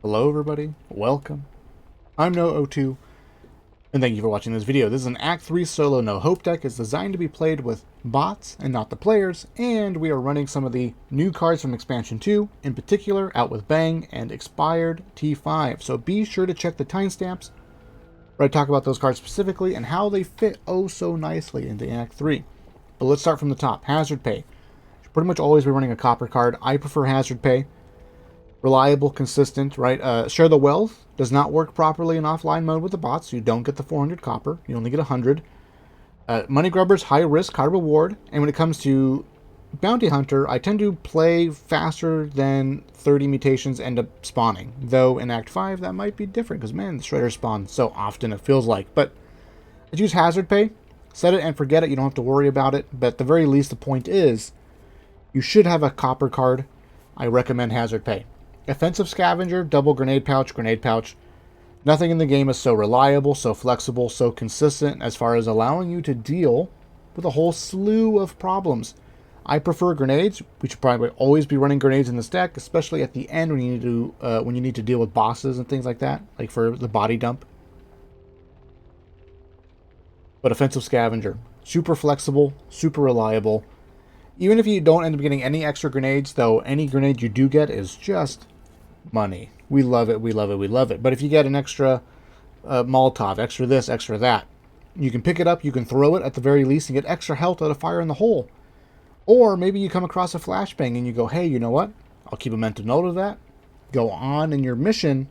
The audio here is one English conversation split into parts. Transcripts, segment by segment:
Hello everybody, welcome. I'm No02, and thank you for watching this video. This is an Act 3 solo no hope deck. It's designed to be played with bots and not the players, and we are running some of the new cards from Expansion 2, in particular Out with Bang and Expired T5. So be sure to check the timestamps where I talk about those cards specifically and how they fit oh so nicely into Act 3. But let's start from the top. Hazard Pay. Should pretty much always be running a copper card. I prefer Hazard Pay. Reliable, consistent, right? Share the Wealth does not work properly in offline mode with the bots, so you don't get the 400 copper. You only get 100. Money Grubbers, high risk, high reward. And when it comes to Bounty Hunter, I tend to play faster than 30 mutations end up spawning. Though in Act 5, that might be different, because man, the Shredders spawn so often, it feels like. But I use Hazard Pay. Set it and forget it. You don't have to worry about it. But at the very least, the point is, you should have a copper card. I recommend Hazard Pay. Offensive Scavenger, double grenade pouch, grenade pouch. Nothing in the game is so reliable, so flexible, so consistent as far as allowing you to deal with a whole slew of problems. I prefer grenades. We should probably always be running grenades in this deck, especially at the end when you need to deal with bosses and things like that, like for the body dump. But Offensive Scavenger, super flexible, super reliable. Even if you don't end up getting any extra grenades, though, any grenade you do get is just money. We love it, we love it, we love it. But if you get an extra Molotov, extra this, extra that, you can pick it up, you can throw it at the very least and get extra health out of fire in the hole. Or maybe you come across a flashbang and you go, hey, you know what? I'll keep a mental note of that. Go on in your mission.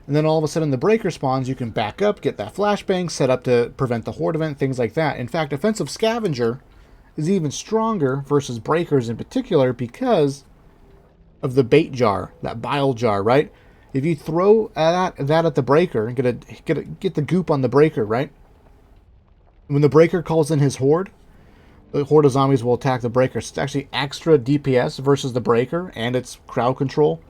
And then all of a sudden the breaker spawns, you can back up, get that flashbang, set up to prevent the horde event, things like that. In fact, Offensive Scavenger is even stronger versus breakers in particular because of the bait jar, that bile jar, right? If you throw that at the breaker and get the goop on the breaker, right? When the breaker calls in his horde, the horde of zombies will attack the breaker. So it's actually extra DPS versus the breaker, and it's crowd control,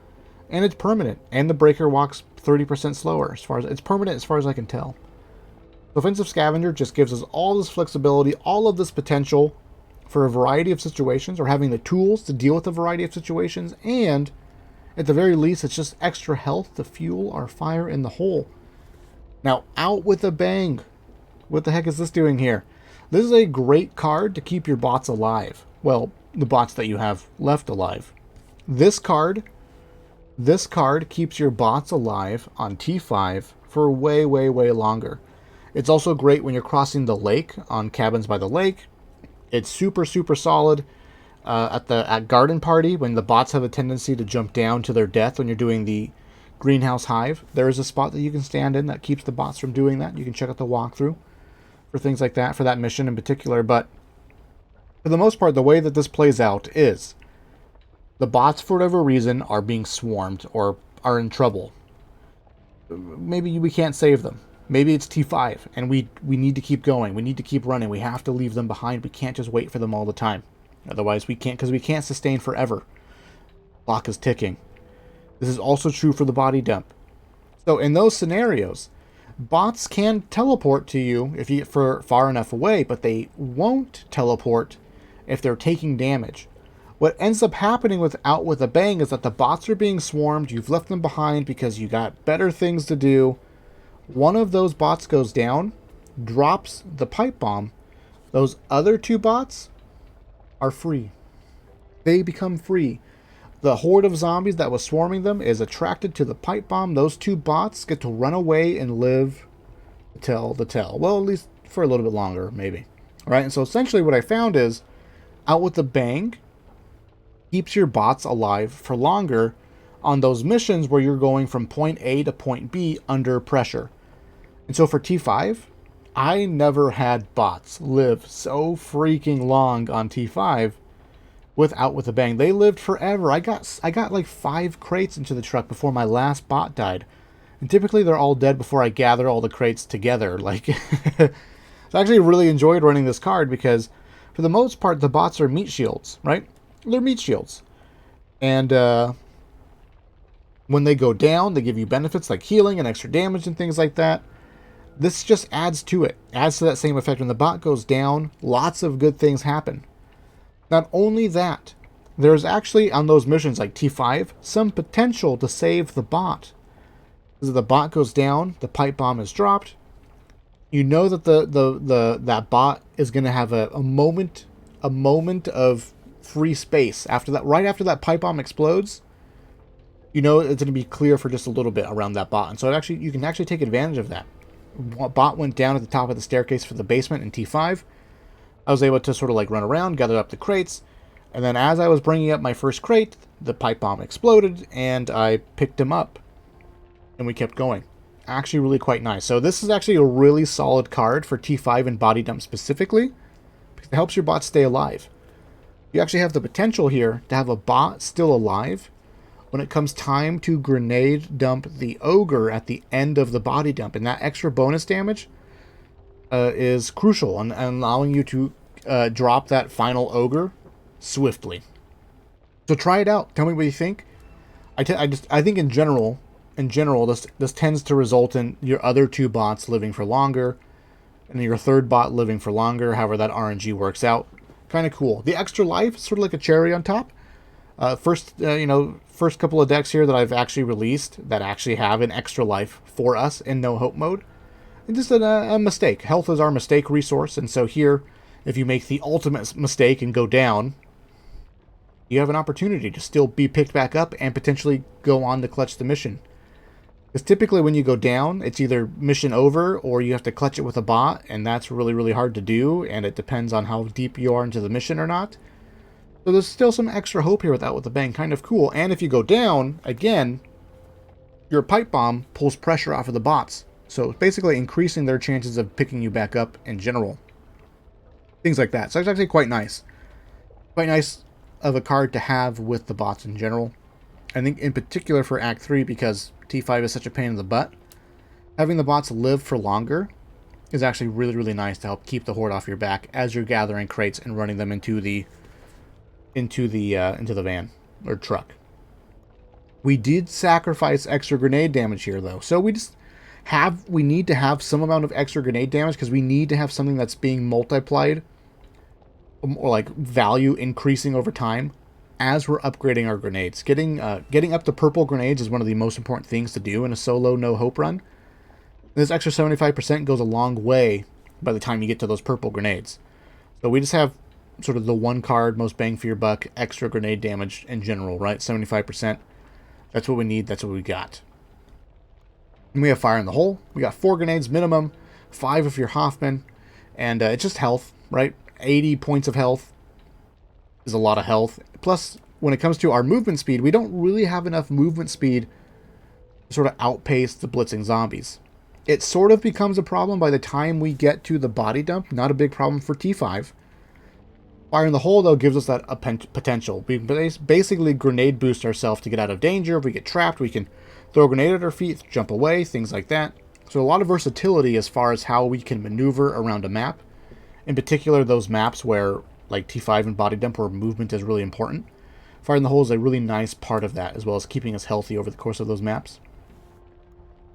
and it's permanent. And the breaker walks 30% slower. It's permanent as far as I can tell. Offensive Scavenger just gives us all this flexibility, all of this potential for a variety of situations, or having the tools to deal with a variety of situations, and at the very least, it's just extra health to fuel our fire in the hole. Now, Out with a Bang. What the heck is this doing here? This is a great card to keep your bots alive. Well, the bots that you have left alive. This card keeps your bots alive on T5 for way, way, way longer. It's also great when you're crossing the lake on Cabins by the Lake. It's super, super solid at Garden Party when the bots have a tendency to jump down to their death when you're doing the Greenhouse Hive. There is a spot that you can stand in that keeps the bots from doing that. You can check out the walkthrough for things like that, for that mission in particular. But for the most part, the way that this plays out is the bots, for whatever reason, are being swarmed or are in trouble. Maybe we can't save them. Maybe it's T5, and we need to keep going. We need to keep running. We have to leave them behind. We can't just wait for them all the time. Otherwise, we can't, because we can't sustain forever. Clock is ticking. This is also true for the body dump. So in those scenarios, bots can teleport to you if you get far enough away, but they won't teleport if they're taking damage. What ends up happening with Out with a Bang is that the bots are being swarmed. You've left them behind because you got better things to do. One of those bots goes down, drops the pipe bomb. Those other two bots are free. They become free. The horde of zombies that was swarming them is attracted to the pipe bomb. Those two bots get to run away and live to tell the tale. Well, at least for a little bit longer, maybe. All right, and so essentially what I found is Out with a Bang keeps your bots alive for longer on those missions where you're going from point A to point B under pressure. And so for T5, I never had bots live so freaking long on T5 with Out with a Bang. They lived forever. I got like 5 crates into the truck before my last bot died. And typically they're all dead before I gather all the crates together. Like, so I actually really enjoyed running this card because for the most part, the bots are meat shields, right? They're meat shields. And when they go down, they give you benefits like healing and extra damage and things like that. This just adds to it. Adds to that same effect. When the bot goes down, lots of good things happen. Not only that, there's actually, on those missions like T5, some potential to save the bot. As the bot goes down, the pipe bomb is dropped. You know that that bot is going to have a moment of free space after that. Right after that pipe bomb explodes, you know it's going to be clear for just a little bit around that bot, and so you can actually take advantage of that. Bot went down at the top of the staircase for the basement in T5. I was able to sort of like run around, gather up the crates, and then as I was bringing up my first crate, the pipe bomb exploded, and I picked him up, and we kept going. Actually really quite nice. So this is actually a really solid card for T5 and Body Dump specifically, because it helps your bot stay alive. You actually have the potential here to have a bot still alive when it comes time to grenade dump the ogre at the end of the body dump, and that extra bonus damage is crucial and allowing you to drop that final ogre swiftly. So try it out. Tell me what you think. I think in general, this tends to result in your other two bots living for longer, and your third bot living for longer. However that RNG works out, kind of cool. The extra life is sort of like a cherry on top. First couple of decks here that I've actually released that actually have an extra life for us in no hope mode. And just a mistake. Health is our mistake resource, and so here, if you make the ultimate mistake and go down, you have an opportunity to still be picked back up and potentially go on to clutch the mission. Because typically when you go down, it's either mission over or you have to clutch it with a bot, and that's really, really hard to do, and it depends on how deep you are into the mission or not. So there's still some extra hope here with Out with a Bang, kind of cool. And if you go down, again, your pipe bomb pulls pressure off of the bots. So it's basically increasing their chances of picking you back up in general. Things like that. So it's actually quite nice. Quite nice of a card to have with the bots in general. I think in particular for Act 3, because T5 is such a pain in the butt, having the bots live for longer is actually really, really nice to help keep the horde off your back as you're gathering crates and running them into the van or truck. We did sacrifice extra grenade damage here though, so we need to have some amount of extra grenade damage because we need to have something that's being multiplied or like value increasing over time as we're upgrading our grenades. Getting up to purple grenades is one of the most important things to do in a solo no hope run. This extra 75% goes a long way by the time you get to those purple grenades. So we just have sort of the one card, most bang for your buck, extra grenade damage in general, right? 75%. That's what we need. That's what we got. And we have Fire in the Hole. We got 4 grenades minimum, 5 if you're Hoffman, and it's just health, right? 80 points of health is a lot of health. Plus, when it comes to our movement speed, we don't really have enough movement speed to sort of outpace the blitzing zombies. It sort of becomes a problem by the time we get to the body dump. Not a big problem for T5. Fire in the Hole, though, gives us that potential. We basically grenade boost ourselves to get out of danger. If we get trapped, we can throw a grenade at our feet, jump away, things like that. So a lot of versatility as far as how we can maneuver around a map. In particular, those maps where, like T5 and Body Dump, where movement is really important. Fire in the Hole is a really nice part of that, as well as keeping us healthy over the course of those maps.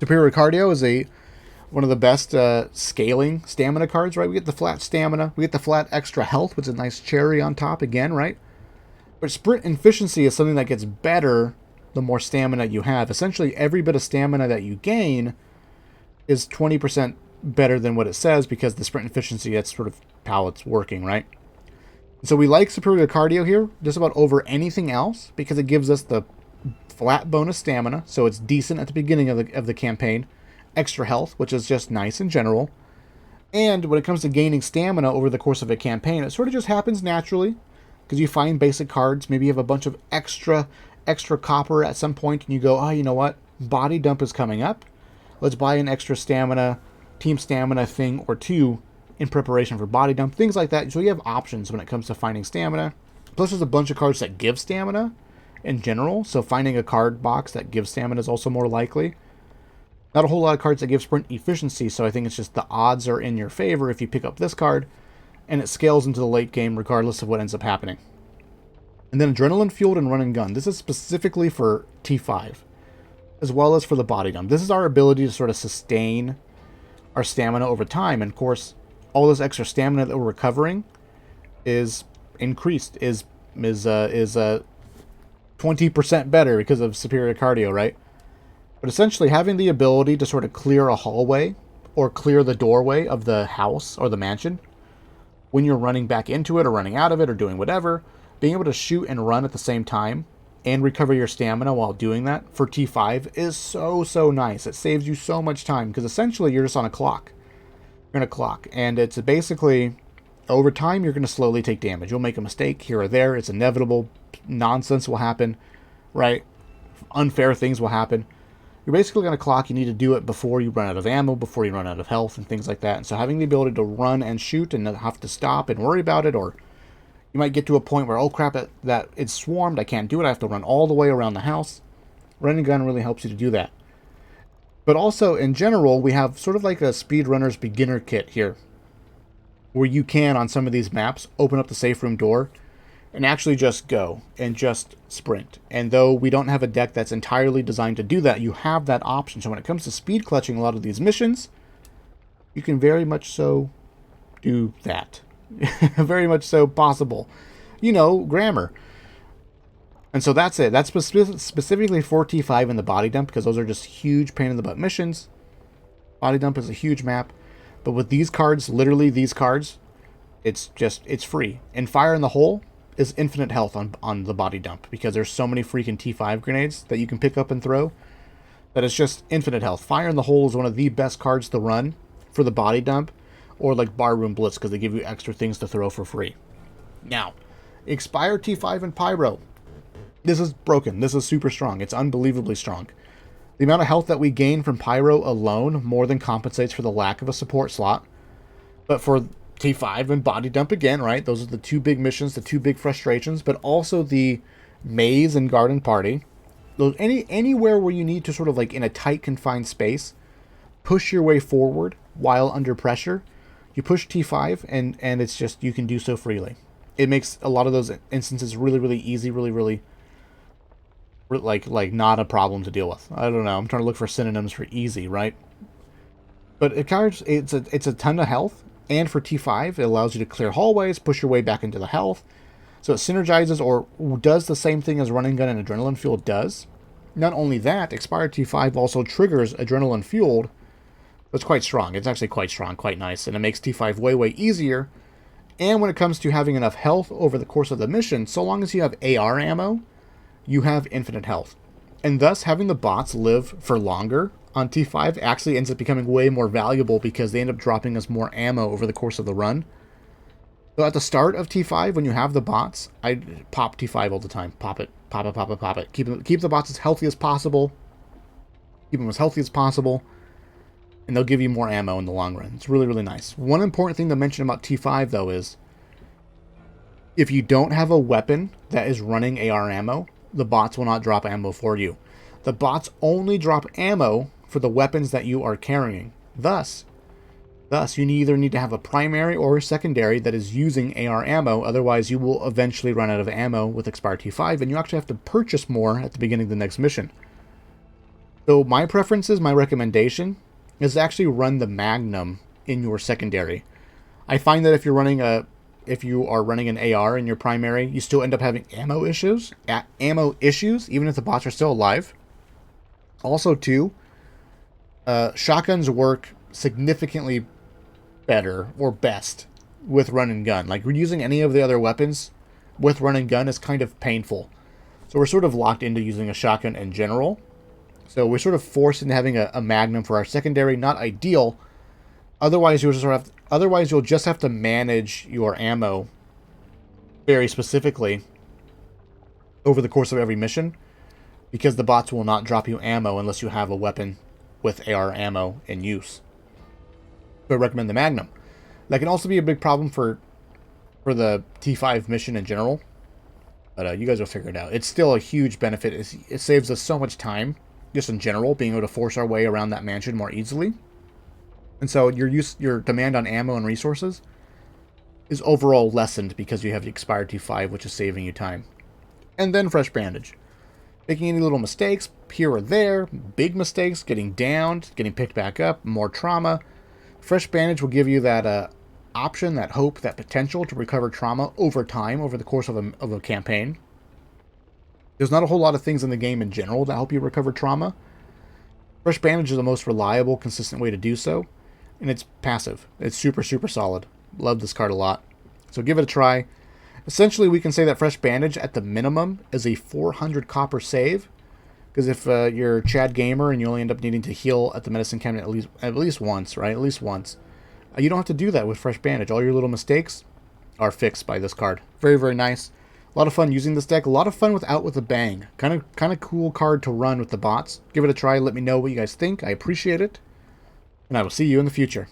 Superior Cardio is one of the best scaling stamina cards, right? We get the flat stamina, we get the flat extra health, which is a nice cherry on top again, right? But sprint efficiency is something that gets better the more stamina you have. Essentially, every bit of stamina that you gain is 20% better than what it says, because the sprint efficiency, that's sort of how it's working, right? So we like Superior Cardio here just about over anything else, because it gives us the flat bonus stamina, so it's decent at the beginning of the campaign. Extra health, which is just nice in general. And when it comes to gaining stamina over the course of a campaign, it sort of just happens naturally, because you find basic cards. Maybe you have a bunch of extra copper at some point, and you go, oh, you know what? Body Dump is coming up. Let's buy an extra stamina, team stamina thing or two in preparation for Body Dump. Things like that. So you have options when it comes to finding stamina. Plus, there's a bunch of cards that give stamina in general, so finding a card box that gives stamina is also more likely. Not a whole lot of cards that give sprint efficiency, so I think it's just the odds are in your favor if you pick up this card, and it scales into the late game regardless of what ends up happening. And then Adrenaline Fueled and Run and Gun. This is specifically for T5, as well as for the Body Dump. This is our ability to sort of sustain our stamina over time, and of course, all this extra stamina that we're recovering is increased, is 20% better because of Superior Cardio, right? But essentially having the ability to sort of clear a hallway or clear the doorway of the house or the mansion when you're running back into it or running out of it or doing whatever, being able to shoot and run at the same time and recover your stamina while doing that for T5 is so nice. It saves you so much time because essentially you're just on a clock. You're on a clock, and it's basically over time you're going to slowly take damage. You'll make a mistake here or there. It's inevitable. Nonsense will happen, right? Unfair things will happen. You're basically going to clock. You need to do it before you run out of ammo, before you run out of health, and things like that. And so having the ability to run and shoot and not have to stop and worry about it, or you might get to a point where, oh crap, that it's swarmed, I can't do it, I have to run all the way around the house. Running gun really helps you to do that. But also, in general, we have sort of like a speedrunner's beginner kit here, where you can, on some of these maps, open up the safe room door and actually just go and just sprint. And though we don't have a deck that's entirely designed to do that, you have that option. So when it comes to speed clutching a lot of these missions, you can very much so do that. Very much so possible. You know, grammar. And so that's it. That's specifically for T5 and the body dump, because those are just huge pain in the butt missions. Body dump is a huge map. But with these cards, literally these cards, it's free. And fire in the hole is infinite health on the body dump, because there's so many freaking T5 grenades that you can pick up and throw that it's just infinite health. Fire in the hole is one of the best cards to run for the body dump, or like Barroom Blitz, because they give you extra things to throw for free. Now, Expire T5 and Pyro. This is broken. This is super strong. It's unbelievably strong. The amount of health that we gain from Pyro alone more than compensates for the lack of a support slot. But for T5 and body dump again, right? Those are the two big missions, the two big frustrations, but also the maze and garden party. Those anywhere where you need to sort of like in a tight confined space, push your way forward while under pressure. You push T5 and it's just, you can do so freely. It makes a lot of those instances really easy, really like not a problem to deal with. I don't know. I'm trying to look for synonyms for easy, right? But it's a ton of health. And for T5, it allows you to clear hallways, push your way back into the health. So it synergizes or does the same thing as running gun and adrenaline fueled does. Not only that, Expired T5 also triggers adrenaline fueled. It's quite strong. It's actually quite strong, quite nice. And it makes T5 way easier. And when it comes to having enough health over the course of the mission, so long as you have AR ammo, you have infinite health. And thus, having the bots live for longer on T5 actually ends up becoming way more valuable, because they end up dropping us more ammo over the course of the run. So at the start of T5, when you have the bots, I pop T5 all the time. Pop it. Pop it. Keep the bots as healthy as possible. Keep them as healthy as possible. And they'll give you more ammo in the long run. It's really nice. One important thing to mention about T5, though, is if you don't have a weapon that is running AR ammo, the bots will not drop ammo for you. The bots only drop ammo for the weapons that you are carrying. Thus, you either need to have a primary or a secondary that is using AR ammo, otherwise you will eventually run out of ammo with Expire T5, and you actually have to purchase more at the beginning of the next mission. So my preferences, my recommendation, is to actually run the Magnum in your secondary. I find that if you are running an AR in your primary, you still end up having ammo issues, even if the bots are still alive. Also, too, shotguns work significantly better or best with run and gun. Like, using any of the other weapons with run and gun is kind of painful. So we're sort of locked into using a shotgun in general. So we're sort of forced into having a Magnum for our secondary. Not ideal. Otherwise, you'll just have to manage your ammo very specifically over the course of every mission, because the bots will not drop you ammo unless you have a weapon with AR ammo in use. So I recommend the Magnum. That can also be a big problem for the T5 mission in general, but you guys will figure it out. It's still a huge benefit. It saves us so much time, just in general, being able to force our way around that mansion more easily. And so your demand on ammo and resources is overall lessened because you have the Expired T5, which is saving you time. And then Fresh Bandage. Making any little mistakes here or there, big mistakes, getting downed, getting picked back up, more trauma. Fresh Bandage will give you that option, that hope, that potential to recover trauma over time, over the course of a campaign. There's not a whole lot of things in the game in general that help you recover trauma. Fresh Bandage is the most reliable, consistent way to do so, and it's passive. It's super, super solid. Love this card a lot. So give it a try. Essentially, we can say that Fresh Bandage, at the minimum, is a 400 copper save, because if you're Chad Gamer and you only end up needing to heal at the medicine cabinet at least once, right? At least once. You don't have to do that with Fresh Bandage. All your little mistakes are fixed by this card. Very, very nice. A lot of fun using this deck. A lot of fun with Out with a Bang. Kind of cool card to run with the bots. Give it a try. Let me know what you guys think. I appreciate it. And I will see you in the future.